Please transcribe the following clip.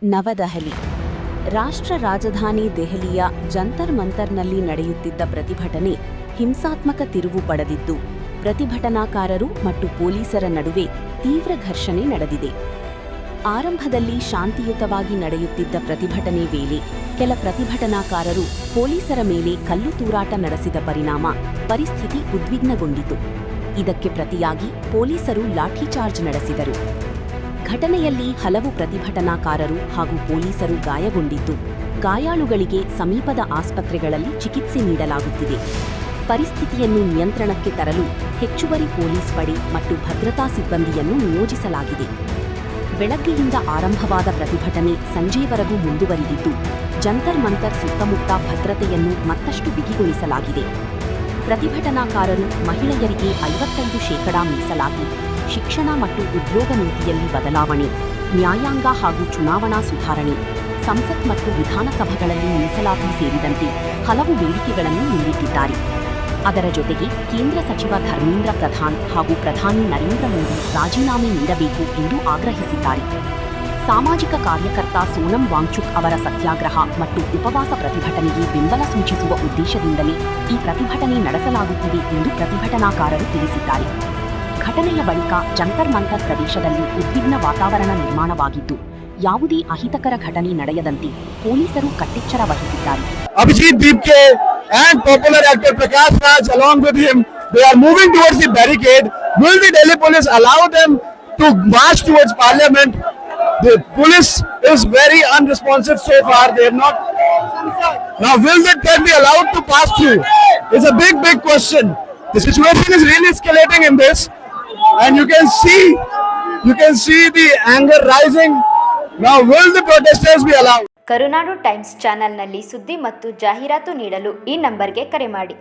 ನವದೆಹಲಿ. ರಾಷ್ಟ್ರ ರಾಜಧಾನಿ ದೆಹಲಿಯ ಜಂತರ್ ಮಂತರ್ನಲ್ಲಿ ನಡೆಯುತ್ತಿದ್ದ ಪ್ರತಿಭಟನೆ ಹಿಂಸಾತ್ಮಕ ತಿರುವು ಪಡೆದಿದ್ದು, ಪ್ರತಿಭಟನಾಕಾರರು ಮತ್ತು ಪೊಲೀಸರ ನಡುವೆ ತೀವ್ರ ಘರ್ಷಣೆ ನಡೆದಿದೆ. ಆರಂಭದಲ್ಲಿ ಶಾಂತಿಯುತವಾಗಿ ನಡೆಯುತ್ತಿದ್ದ ಪ್ರತಿಭಟನೆ ವೇಳೆ ಕೆಲ ಪ್ರತಿಭಟನಾಕಾರರು ಪೊಲೀಸರ ಮೇಲೆ ಕಲ್ಲು ತೂರಾಟ ನಡೆಸಿದ ಪರಿಣಾಮ ಪರಿಸ್ಥಿತಿ ಉದ್ವಿಗ್ನಗೊಂಡಿತು. ಇದಕ್ಕೆ ಪ್ರತಿಯಾಗಿ ಪೊಲೀಸರು ಲಾಠಿಚಾರ್ಜ್ ನಡೆಸಿದರು. ಘಟನೆಯಲ್ಲಿ ಹಲವು ಪ್ರತಿಭಟನಾಕಾರರು ಹಾಗೂ ಪೊಲೀಸರು ಗಾಯಗೊಂಡಿದ್ದು, ಗಾಯಾಳುಗಳಿಗೆ ಸಮೀಪದ ಆಸ್ಪತ್ರೆಗಳಲ್ಲಿ ಚಿಕಿತ್ಸೆ ನೀಡಲಾಗುತ್ತಿದೆ. ಪರಿಸ್ಥಿತಿಯನ್ನು ನಿಯಂತ್ರಣಕ್ಕೆ ತರಲು ಹೆಚ್ಚುವರಿ ಪೊಲೀಸ್ ಪಡೆ ಮತ್ತು ಭದ್ರತಾ ಸಿಬ್ಬಂದಿಯನ್ನು ನಿಯೋಜಿಸಲಾಗಿದೆ. ಬೆಳಗ್ಗೆಯಿಂದ ಆರಂಭವಾದ ಪ್ರತಿಭಟನೆ ಸಂಜೆಯವರೆಗೂ ಮುಂದುವರಿದಿದ್ದು, ಜಂತರ್ ಮಂತರ್ ಸುತ್ತಮುತ್ತ ಭದ್ರತೆಯನ್ನು ಮತ್ತಷ್ಟು ಬಿಗಿಗೊಳಿಸಲಾಗಿದೆ. ಪ್ರತಿಭಟನಾಕಾರರು ಮಹಿಳೆಯರಿಗೆ 55% ಮೀಸಲಾತಿ, ಶಿಕ್ಷಣ ಮತ್ತು ಉದ್ಯೋಗ ನೀತಿಯಲ್ಲಿ ಬದಲಾವಣೆ, ನ್ಯಾಯಾಂಗ ಹಾಗೂ ಚುನಾವಣಾ ಸುಧಾರಣೆ, ಸಂಸತ್ ಮತ್ತು ವಿಧಾನಸಭೆಗಳಲ್ಲಿ ಮೀಸಲಾತಿ ಸೇರಿದಂತೆ ಹಲವು ಬೇಡಿಕೆಗಳನ್ನು ಮುಂದಿಟ್ಟಿದ್ದಾರೆ. ಅದರ ಜೊತೆಗೆ ಕೇಂದ್ರ ಸಚಿವ ಧರ್ಮೇಂದ್ರ ಪ್ರಧಾನ್ ಹಾಗೂ ಪ್ರಧಾನಿ ನರೇಂದ್ರ ಮೋದಿ ರಾಜೀನಾಮೆ ನೀಡಬೇಕು ಎಂದು ಆಗ್ರಹಿಸಿದ್ದಾರೆ. ಸಾಮಾಜಿಕ ಕಾರ್ಯಕರ್ತ ಸೋನಂ ವಾಂಗ್ಚುಕ್ ಅವರ ಸತ್ಯಾಗ್ರಹ ಮತ್ತು ಉಪವಾಸ ಪ್ರತಿಭಟನೆಗೆ ಬೆಂಬಲ ಸೂಚಿಸುವ ಉದ್ದೇಶದಿಂದಲೇ ಈ ಪ್ರತಿಭಟನೆ ನಡೆಸಲಾಗುತ್ತಿದೆ ಎಂದು ಪ್ರತಿಭಟನಾಕಾರರು ತಿಳಿಸಿದ್ದಾರೆ. ಘಟನೆಯ ಬಳಿಕ ಜಂತರ್ ಮಂತರ್ ಪ್ರದೇಶದಲ್ಲಿ ಉದ್ವಿಗ್ನ ವಾತಾವರಣ ನಿರ್ಮಾಣವಾಗಿದ್ದು, ಯಾವುದೇ ಅಹಿತಕರ ಘಟನೆ ನಡೆಯದಂತೆ ಪೊಲೀಸರು ಕಟ್ಟೆಚ್ಚರ ವಹಿಸಿದ್ದಾರೆ. Abhijit Dipke and popular actor Prakash Raj along with him, they are moving towards the barricade. Will the Delhi police allow them to march towards Parliament? The police is very unresponsive so far. They have not. Now, will they be allowed to pass through? It's a big question. The situation is really escalating in this, and you can see the anger rising. Now, will the protesters be allowed? Karunadu times ಚಾನೆಲ್ನಲ್ಲಿ ಸುದ್ದಿ ಮತ್ತು ಜಾಹೀರಾತು ನೀಡಲು ಈ ನಂಬರ್ಗೆ ಕರೆ ಮಾಡಿ.